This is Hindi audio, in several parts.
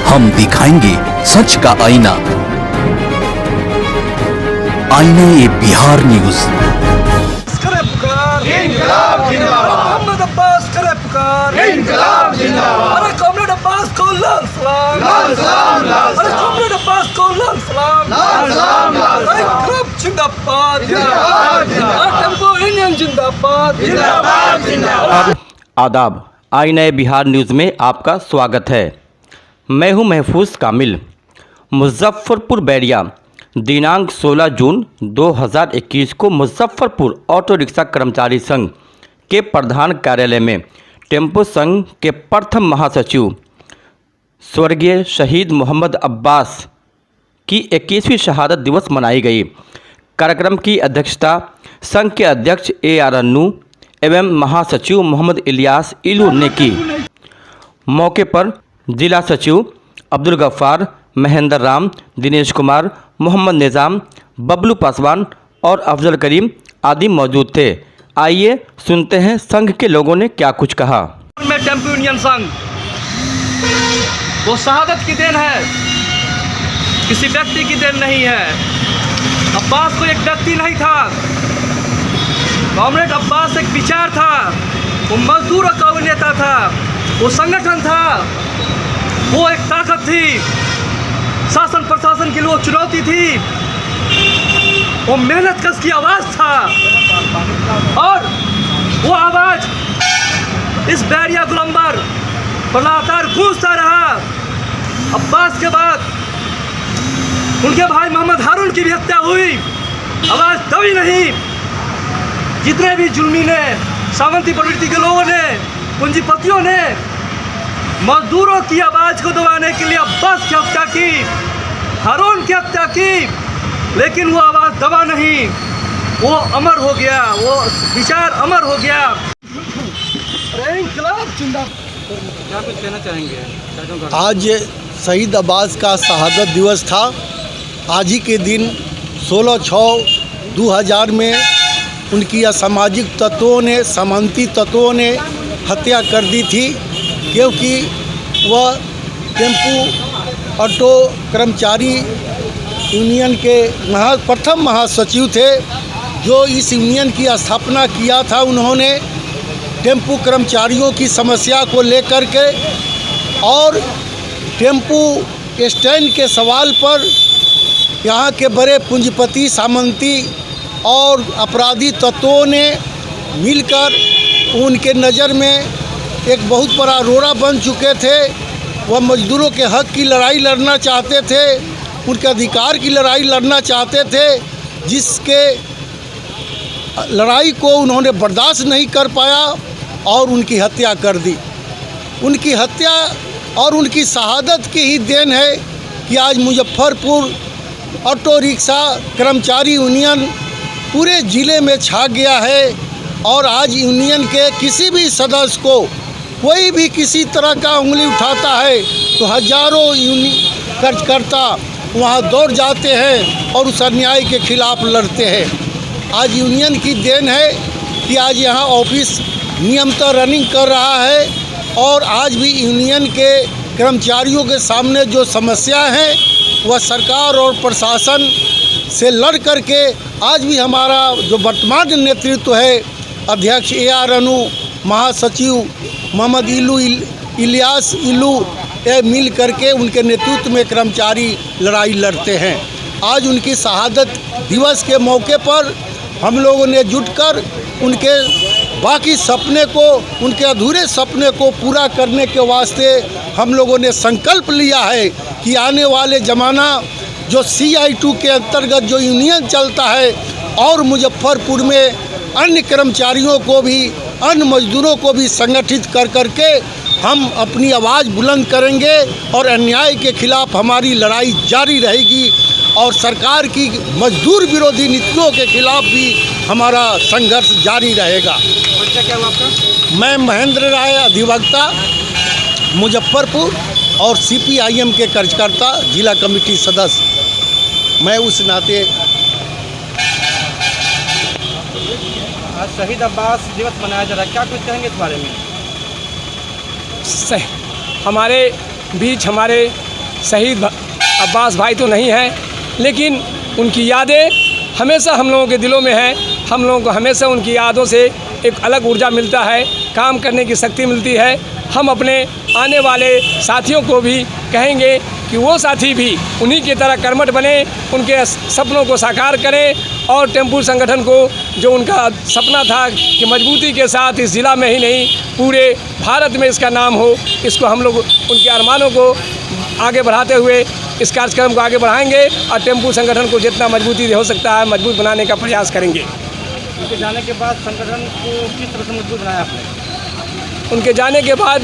हम दिखाएंगे सच का आईना। आईना ये बिहार न्यूज। इंकलाब जिंदाबाद। मोहम्मद अब्बास करे पुकार। इंकलाब जिंदाबाद। अरे कॉमरेड अब्बास को लाल सलाम। लाल सलाम लाल सलाम। अरे कॉमरेड अब्बास को लाल सलाम। लाल सलाम लाल सलाम। इंकलाब जिंदाबाद। जिंदाबाद जिंदाबाद। टेम्पो यूनियन जिंदाबाद। जिंदाबाद जिंदाबाद। आदाब, आईना बिहार न्यूज़ में आपका स्वागत है। मैं हूं महफूज कामिल। मुजफ्फरपुर बैरिया दिनांक 16 जून 2021 को मुजफ्फरपुर ऑटो रिक्शा कर्मचारी संघ के प्रधान कार्यालय में टेम्पो संघ के प्रथम महासचिव स्वर्गीय शहीद मोहम्मद अब्बास की 21वीं शहादत दिवस मनाई गई। कार्यक्रम की अध्यक्षता संघ के अध्यक्ष AR अन्नू एवं महासचिव मोहम्मद इलियास इलू ने की। मौके पर जिला सचिव अब्दुल गफ्फार, महेंद्र राम, दिनेश कुमार, मोहम्मद निज़ाम, बबलू पासवान और अफजल करीम आदि मौजूद थे। आइए सुनते हैं संघ के लोगों ने क्या कुछ कहा। में टेम्पो यूनियन संघ वो शहादत की देन है, किसी व्यक्ति की देन नहीं है। अब्बास को एक व्यक्ति नहीं था, कॉमरेड अब्बास एक विचार था, वो मजदूरों का नेता था, वो संगठन था, वो एक ताकत थी, शासन प्रशासन के लिए वो चुनौती थी, वो मेहनत कश की आवाज़ था और वो आवाज़ इस बैरिया गुलंबर पर लगातार गूंजता रहा। अब्बास के बाद उनके भाई मोहम्मद हारून की भी हत्या हुई, आवाज़ दबी नहीं। जितने भी जुल्मी ने, सावंती प्रवृत्ति के लोगों ने, पूंजीपतियों ने मजदूरों की आवाज़ को दबाने के लिए अब्बास की हत्या की, हारून की हत्या की, लेकिन वो आवाज़ दबा नहीं, वो अमर हो गया, वो विचार अमर हो गया। क्या कुछ कहना चाहेंगे? आज शहीद अब्बास का शहादत दिवस था। आज ही के दिन 16/6/2000 में उनकी असामाजिक तत्वों ने, सामंती तत्वों ने हत्या कर दी थी, क्योंकि वह टेम्पो ऑटो कर्मचारी यूनियन के प्रथम महासचिव थे, जो इस यूनियन की स्थापना किया था। उन्होंने टेम्पो कर्मचारियों की समस्या को लेकर के और टेम्पो स्टैंड के सवाल पर यहाँ के बड़े पूंजीपति, सामंती और अपराधी तत्वों ने मिलकर उनके नज़र में एक बहुत बड़ा रोड़ा बन चुके थे। वह मजदूरों के हक की लड़ाई लड़ना चाहते थे, उनके अधिकार की लड़ाई लड़ना चाहते थे, जिसके लड़ाई को उन्होंने बर्दाश्त नहीं कर पाया और उनकी हत्या कर दी। उनकी हत्या और उनकी शहादत की ही देन है कि आज मुजफ्फरपुर ऑटो रिक्शा कर्मचारी यूनियन पूरे ज़िले में छा गया है और आज यूनियन के किसी भी सदस्य को कोई भी किसी तरह का उंगली उठाता है तो हजारों कार्यकर्ता वहाँ दौड़ जाते हैं और उस अन्याय के खिलाफ लड़ते हैं। आज यूनियन की देन है कि आज यहाँ ऑफिस नियमित रनिंग कर रहा है और आज भी यूनियन के कर्मचारियों के सामने जो समस्या है वह सरकार और प्रशासन से लड़ करके आज भी हमारा जो वर्तमान नेतृत्व है, अध्यक्ष AR अन्नू, महासचिव मोहम्मद इलियास इलू मिल करके उनके नेतृत्व में कर्मचारी लड़ाई लड़ते हैं। आज उनकी शहादत दिवस के मौके पर हम लोगों ने जुटकर उनके बाकी सपने को, उनके अधूरे सपने को पूरा करने के वास्ते हम लोगों ने संकल्प लिया है कि आने वाले ज़माना जो CI2 के अंतर्गत जो यूनियन चलता है और मुजफ्फरपुर में अन्य कर्मचारियों को भी, अन्य मजदूरों को भी संगठित कर करके हम अपनी आवाज़ बुलंद करेंगे और अन्याय के खिलाफ हमारी लड़ाई जारी रहेगी और सरकार की मजदूर विरोधी नीतियों के खिलाफ भी हमारा संघर्ष जारी रहेगा। क्या हुआ आपका? मैं महेंद्र राय, अधिवक्ता मुजफ्फरपुर और CPIM के कार्यकर्ता, जिला कमेटी सदस्य। मैं उस नाते आज शहीद अब्बास दिवस मनाया जा रहा है, क्या कुछ कहेंगे इस बारे में? हमारे बीच हमारे शहीद अब्बास भाई तो नहीं है, लेकिन उनकी यादें हमेशा हम लोगों के दिलों में हैं। हम लोगों को हमेशा उनकी यादों से एक अलग ऊर्जा मिलता है, काम करने की शक्ति मिलती है। हम अपने आने वाले साथियों को भी कहेंगे कि वो साथी भी उन्हीं की तरह कर्मठ बने, उनके सपनों को साकार करें और टेम्पू संगठन को जो उनका सपना था कि मजबूती के साथ इस ज़िला में ही नहीं पूरे भारत में इसका नाम हो, इसको हम लोग उनके अरमानों को आगे बढ़ाते हुए इस कार्यक्रम को आगे बढ़ाएंगे और टेम्पू संगठन को जितना मजबूती हो सकता है मजबूत बनाने का प्रयास करेंगे। उनके जाने के बाद संगठन को किस तरह से मजबूत बनाया आपने? उनके जाने के बाद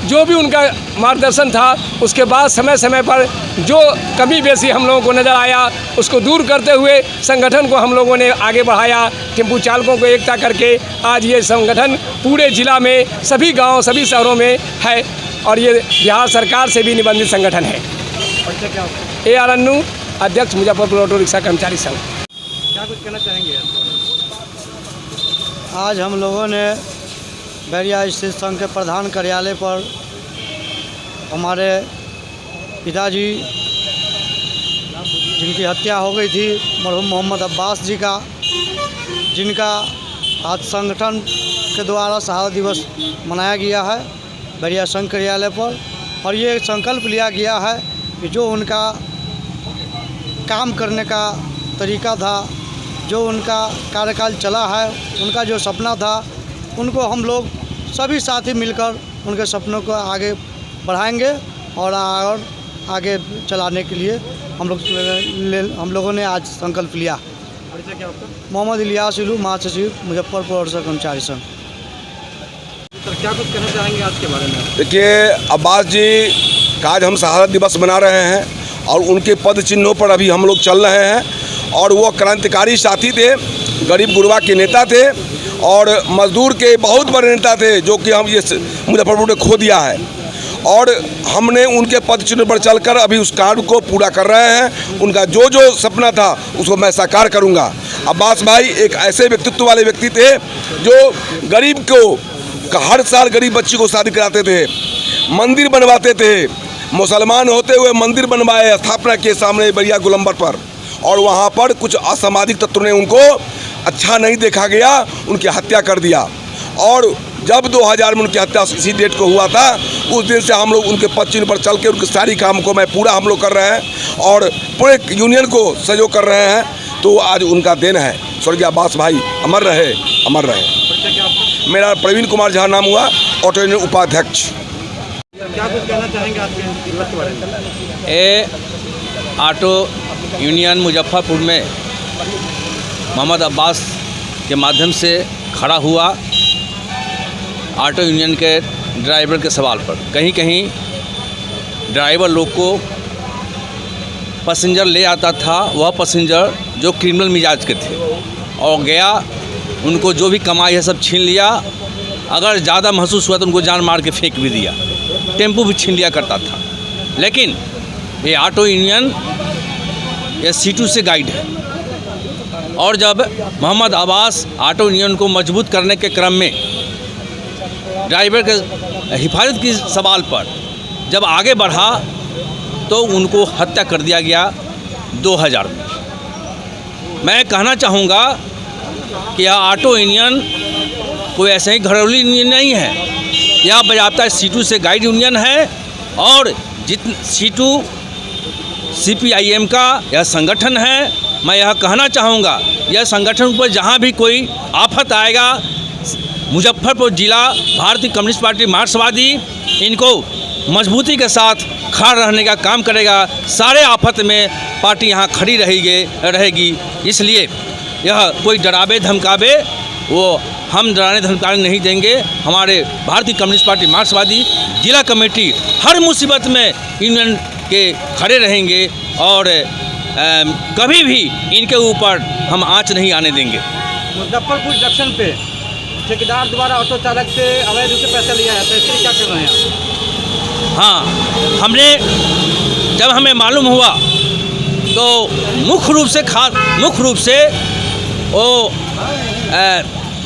जो भी उनका मार्गदर्शन था, उसके बाद समय समय पर जो कमी बेसी हम लोगों को नज़र आया उसको दूर करते हुए संगठन को हम लोगों ने आगे बढ़ाया। टेम्पू चालकों को एकता करके आज ये संगठन पूरे ज़िला में सभी गांव सभी शहरों में है और ये बिहार सरकार से भी निबंधित संगठन है। परिचय क्या होगा? AR अन्नू, अध्यक्ष मुजफ्फरपुर ऑटो रिक्शा कर्मचारी संघ। क्या कुछ कहना चाहेंगे? आज हम लोगों ने बैरिया स्थित संघ के प्रधान कार्यालय पर हमारे पिताजी जिनकी हत्या हो गई थी मरहूम मोहम्मद अब्बास जी का, जिनका आज संगठन के द्वारा शहादत दिवस मनाया गया है बैरिया संघ कार्यालय पर। और ये संकल्प लिया गया है कि जो उनका काम करने का तरीका था, जो उनका कार्यकाल चला है, उनका जो सपना था, उनको हम लोग सभी साथी मिलकर उनके सपनों को आगे बढ़ाएंगे और आगे चलाने के लिए हम लोगों ने आज संकल्प लिया। परिचय क्या होगा? मोहम्मद इलियास इलू, महासचिव मुजफ्फरपुर ऑटो रिक्शा कर्मचारी संघ। सर क्या कुछ कहना चाहेंगे आज के बारे में? देखिए, अब्बास जी का आज हम शहादत दिवस मना रहे हैं और उनके पद चिन्हों पर अभी हम लोग चल रहे हैं। और वो क्रांतिकारी साथी थे, गरीब गुरबा के नेता थे और मजदूर के बहुत बड़े नेता थे, जो कि हम ये मुजफ्फरपुर ने खो दिया है। और हमने उनके पद चिन्ह पर चलकर अभी उस कार्य को पूरा कर रहे हैं। उनका जो जो सपना था उसको मैं साकार करूंगा। अब्बास भाई एक ऐसे व्यक्तित्व वाले व्यक्ति थे जो गरीब को हर साल गरीब बच्ची को शादी कराते थे, मंदिर बनवाते थे, मुसलमान होते हुए मंदिर बनवाए, स्थापना के सामने बैरिया गोलंबर पर। और वहाँ पर कुछ असामाजिक तत्वों ने उनको अच्छा नहीं देखा गया, उनकी हत्या कर दिया। और जब 2000 में उनकी हत्या इसी डेट को हुआ था, उस दिन से हम लोग उनके पद चिन्ह पर चल के उनके सारी काम को मैं पूरा हम लोग कर रहे हैं और पूरे यूनियन को सहयोग कर रहे हैं। तो आज उनका दिन है। स्वर्गीय अब्बास भाई अमर रहे, अमर रहे। परिचय क्या आपका? मेरा प्रवीण कुमार झा नाम हुआ, ऑटो यूनियन उपाध्यक्ष। क्या कुछ कहना चाहेंगे आज के दिवस के बारे में? ये ऑटो यूनियन मुजफ्फरपुर में मोहम्मद अब्बास के माध्यम से खड़ा हुआ। ऑटो यूनियन के ड्राइवर के सवाल पर कहीं कहीं ड्राइवर लोग को पैसेंजर ले आता था, वह पैसेंजर जो क्रिमिनल मिजाज के थे और गया, उनको जो भी कमाई है सब छीन लिया। अगर ज़्यादा महसूस हुआ तो उनको जान मार के फेंक भी दिया, टेम्पू भी छीन लिया करता था। लेकिन ये ऑटो यूनियन ये C2 से गाइड है। और जब मोहम्मद अब्बास ऑटो यूनियन को मजबूत करने के क्रम में ड्राइवर के हिफाजत की सवाल पर जब आगे बढ़ा तो उनको हत्या कर दिया गया 2000 में। मैं कहना चाहूँगा कि यह ऑटो यूनियन कोई ऐसे ही घरेलू यूनियन नहीं है, यह बजाबता C2 से गाइड यूनियन है। और C2 CPIM का यह संगठन है। मैं यह कहना चाहूँगा, यह संगठन पर जहाँ भी कोई आफत आएगा, मुजफ्फरपुर जिला भारतीय कम्युनिस्ट पार्टी मार्क्सवादी इनको मजबूती के साथ खड़ा रहने का काम करेगा। सारे आफत में पार्टी यहाँ खड़ी रहेगी। इसलिए यह कोई डरावे धमकावे, वो हम डराने धमकाने नहीं देंगे। हमारे भारतीय कम्युनिस्ट पार्टी मार्क्सवादी जिला कमेटी हर मुसीबत में यूनियन के खड़े रहेंगे और कभी भी इनके ऊपर हम आँच नहीं आने देंगे। मुजफ्फरपुर जंक्शन पे ठेकेदार द्वारा ऑटो चालक से अवैध रूप से पैसा लिया है, तो इसलिए क्या कर रहे हैं आप? हाँ, जब हमें मालूम हुआ तो मुख्य रूप से वो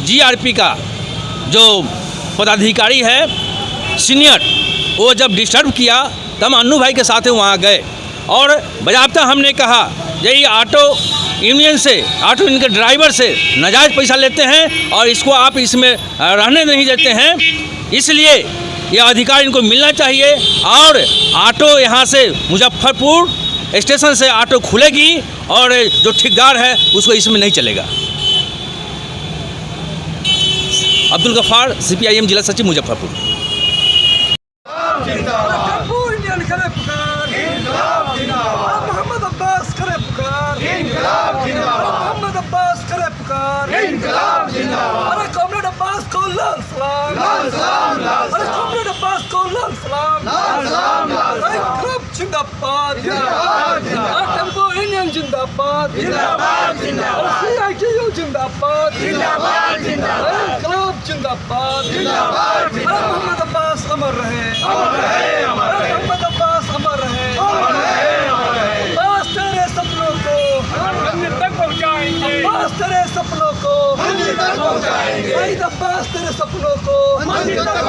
GRP का जो पदाधिकारी है सीनियर, वो जब डिस्टर्ब किया तो हम अन्नू भाई के साथ वहाँ गए और बाज़ाब्ता हमने कहा यही ऑटो यूनियन से, ऑटो यूनियन के ड्राइवर से नाजायज़ पैसा लेते हैं और इसको आप इसमें रहने नहीं देते हैं, इसलिए यह अधिकार इनको मिलना चाहिए। और ऑटो यहाँ से मुजफ्फरपुर स्टेशन से ऑटो खुलेगी और जो ठेकेदार है उसको इसमें नहीं चलेगा। अब्दुल गफ्फार, CPIM जिला सचिव मुजफ्फरपुर। मोहम्मद अब्बास करे पुकार, मोहम्मद अब्बास करे पुकार, अरे कॉमरेड अब्बास को लाल सलाम, अरे कॉमरेड अब्बास को लाल सलाम, अरे क्लब जिंदाबाद, टेम्पो यूनियन जिंदाबाद, CITU जिंदाबाद, क्लब जिंदाबाद, अरे मोहम्मद अब्बास अमर रहे, मोहम्मद अब्बास अमर रहे, अब्बास तेरे सपनों को मंजिल तक पहुंचाएंगे, अब्बास तेरे सपनों को मंजिल तक पहुंचाएंगे, शहीद अब्बास तेरे सपनों को मंजिल तक